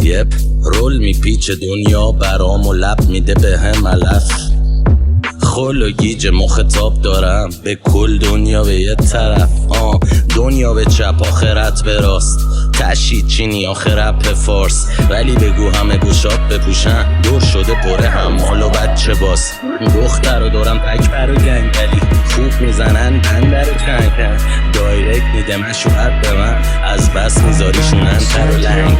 یپ رول میپیچه دنیا برام و لب میده به هم علف خل و گیج مخاطب دارم به کل دنیا به یه طرف دنیا به چپ آخرت به راست تشید چینی آخرت به فارس ولی بگو همه گوشات بپوشن دور شده پره حمال و بچه باز دختر رو دارم پک پر و گنگلی خوب میزنن بنده رو کنکن دایرکت میده مشوهت به من از بس میذاریشونن تر و لنگ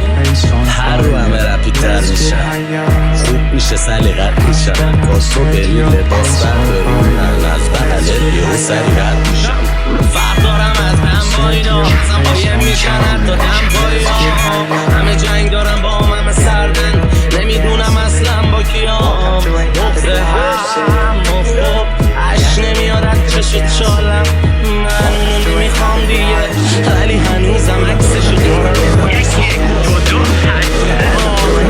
هر رو همه رپی تر میشن خوب میشه سلیقت میشن با تو بری لباس بردارونن از بغلت یهو سری رد میشم فرق دارم از هم با اینا ازم قایم میشن حتی دم پایینا همه جنگ دارم با همه سردن نمیدونم اصلا با کیام بغضه هم مفت عشق نمیاد از چشت چالم من اونو نمیخوام دیگه ولی هنوزم عکسشو دارم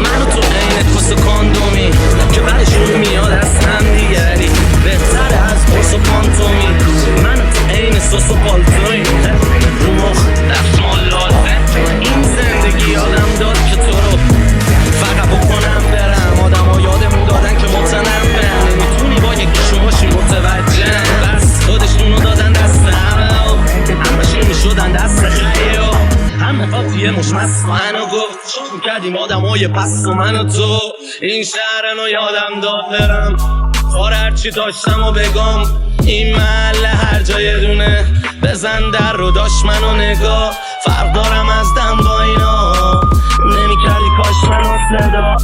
منو تو عین کس و کاندومی که برشون میاد از هم دیگری بهتره از پس و پانتومی منو تو عین سوس و پالتوی رو مخ دستمال لازم این زندگی آدم داد که تو رو فقط بکنم برم آدم ها یادمون دادن که متنبه نمیتونی با یکیشون باشی متوجه بس خودشونو دادن دست همه شیر میشدن دست خیلی همه قاطیه مشمس منو گفت شکم کردیم آدم های پس و منو تو این شهرنو یادم داد برم کار هرچی داشتم و بگم این محله هر جای دونه بزن در رو داشت منو نگاه فرق دارم از دم با اینا نمی کردی کاش منو صدا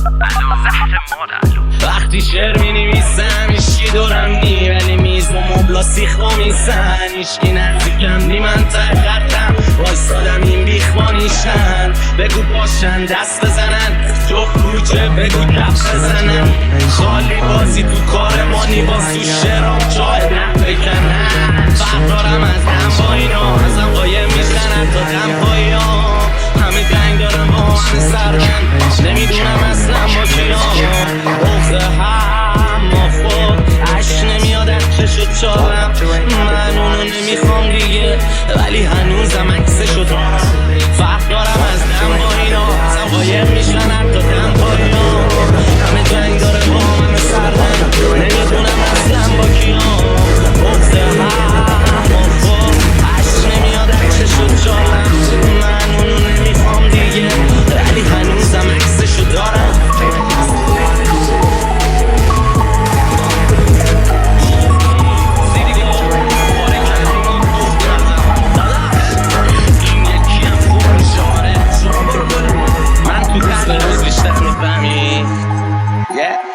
وقتی شعر می نویسم ایشکی دورم نی ولی میز و مبلا سیخ با میسن ایشکی نزدیکم نی من ته خطم وایستادم این بیخوانیشن بگو باشن دست بزنن جفت کوچه بگو کف بزنن خالی بازی تو کار مانی باز تو شعرام جای نبکنن فرق دارم از دم با اینا ازم قایم میشن حتی دم پایا همه دنگ دارم با من سرمن نمیدونم اصلا با کیام بغضه هم مفت عشق نمیاد از چشت چالم من اونو نمیخوام دیگه ولی هنوزم عکسشو دارم فرق دارم از دم با اینا ازم قایم میشن حتی دم پایا همه جنگ داره با من سرمن نمیدونم اصلا با کیام بغضه هم مفت عشق نمیاد از چشت چالم من اونو نمیخوام دیگه ولی هنوزم عکسشو دارم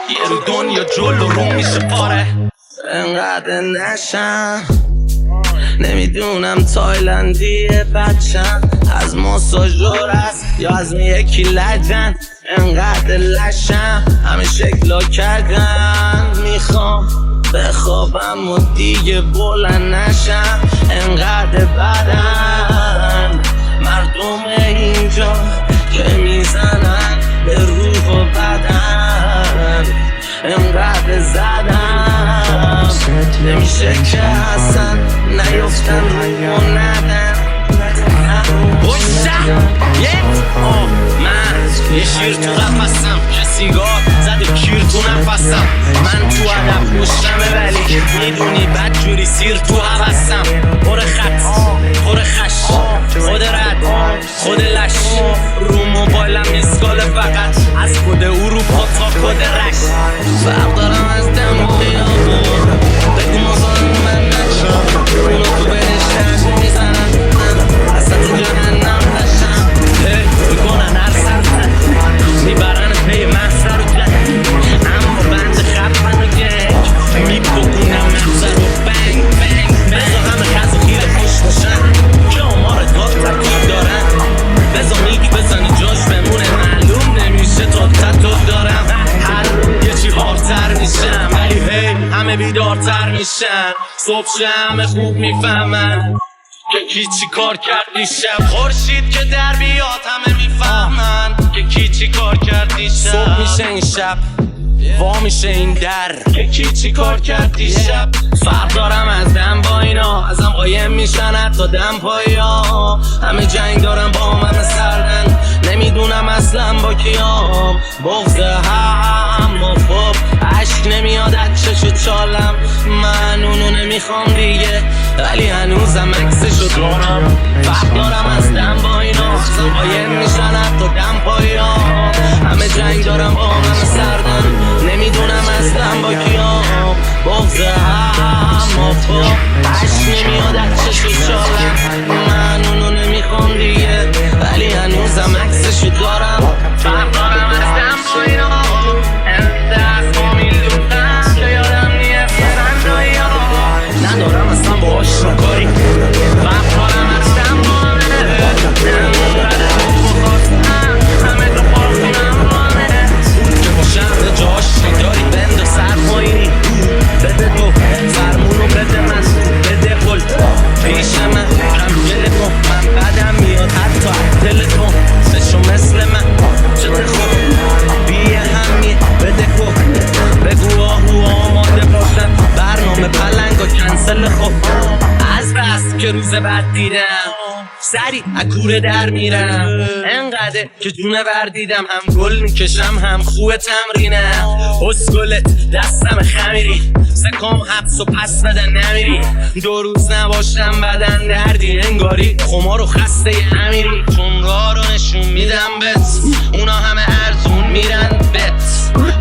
یه رو دنیا جلو رو میشه پاره انقدر نشم نمیدونم تایلندیه بچم از ماساژور است یا از یکی لجن انقدر لشم همه شکلا کردن میخوام بخوابم و دیگه بلند نشم انقدر بدن مردم اینجا که میزنن به روح و بدن انقدر زدم نمیشه که اصلا نیفتن و ندن من یه شیر تو قفصم که سیگار زده کیر تو نفسم من تو عدب مشتمه ولی میدونی بد جوری سیر تو حوستم پر خط پر خش خود رد خود لش رو موبایلم اسکال فقط از کد اروپا تا کد رش فرق دارم از دم و خیابون بگو مزان من نشم اونو تو بهشتن میزنن اصلا تو جهنم نشم بکنن هر سرزن میبرن پی محصر و جن اما بند خب منو گنگ میبکنم محصر و بنگ بنگ بزا همه خز و خیره خوش باشن که آمار داد تکیب دارن بزا میگی بزنی جاش بمونه معلوم نمیشه تا تطور دارم هر یه چی هارتر میشم ولی هی همه بیدارتر میشن صبح همه خوب میفهمن که کی چی کار کرد دیشب خورشید که در بیاد همه میفهمن که کی چی کار کرد دیشب صبح میشه این شب وا میشه این در که کی چی کار کرد دیشب فرق دارم از دم با اینا ازم قایم میشن حتی دم پایا همه جنگ دارم با من سردن نمیدونم اصلا با کیام بغض هم و خب عشق نمیاد از چشو چالم من اونو نمیخوام دیگه ولی هنوزم عکسشو دارم فرق دارم از دم با اینا قایم میشن حتی دم پایام همه جنگ دارم با من سردن نمیدونم از دم با کیام بغض هم و خب عشق نمیاد از چشو چالم من اونو نمیخوام دیگه ولی هنوزم عکسشو دارم فرق دارم از دم با اینا ندارم اصلا با آشنا کاری وقتارم از دم بانه همه تو پاکونم بانه که با شهر جاش داری بند و سرمایینی بده تو فرمونو بده من بده قل پیش من کم گله من بدم میاد حتی دل تو بشو مثل من چه خوب بیه همی بده کن بگو آهو آماده باشن برنامه پلنگ و کنسل خوب از بس که روز بعد دیدم سری اکوره در میرم انقدر که جونه بردیدم هم گل میکشم هم خوب تمرینم اسکلت دستم خمیری سکام حبس و پس بدن نمیری 2 روز نباشم بدن دردی انگاری خمار و خسته امیری چونگار رو نشون میدم بت اونا همه ارزون میرن بت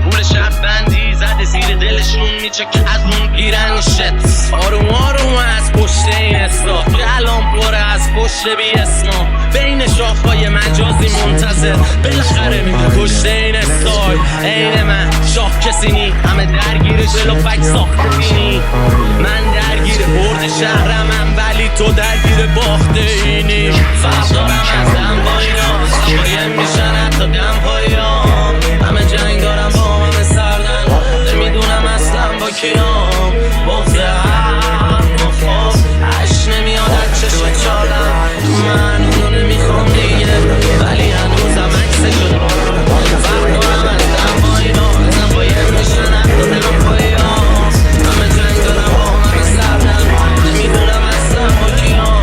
پول شب بندی زده زیر دلشون میچه که از اون گیرن شت آروم آروم از پشت این استا کلام پره از پشت بی اسما بین شاخهای مجازی منتظر بالاخره میده پشت این استای عین من شاه کسی نی همه درگیر جلوفک ساخته بینی من درگیر برد شهرمم ولی تو درگیر باخته اینی فرق دارم از دم با اینا قایم میشن حتی دم پایام همه جنگ دارم با همه سردن نمیدونم اصلا با کیام بغض هم و خوب عشق نمیاد از چشم چالم من اونو نمیخوام دیگه ولی هنوزم عکسشو دارم فرق دارم از دم با اینا ازم قایم میشن حتی دم پایام همه جنگ دارم با همه سردن نمیدونم اصلا با کیام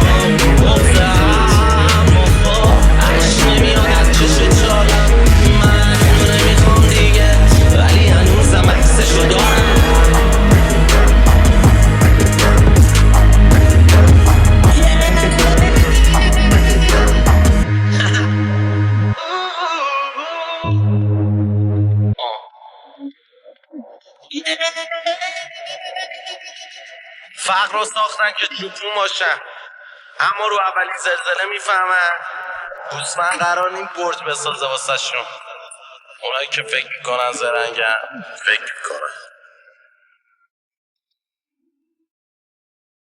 بغض هم و خوب عشق نمیاد از چشم چالم من اونو نمیخوام دیگه ولی هنوزم عکسشو دارم فقر رو ساختن که جوتون باشن اما رو اولی زلزله میفهمن گوسفند قرار نیم برج بسازه واسه شون اونایی که فکر میکنن زرنگن فکر میکنن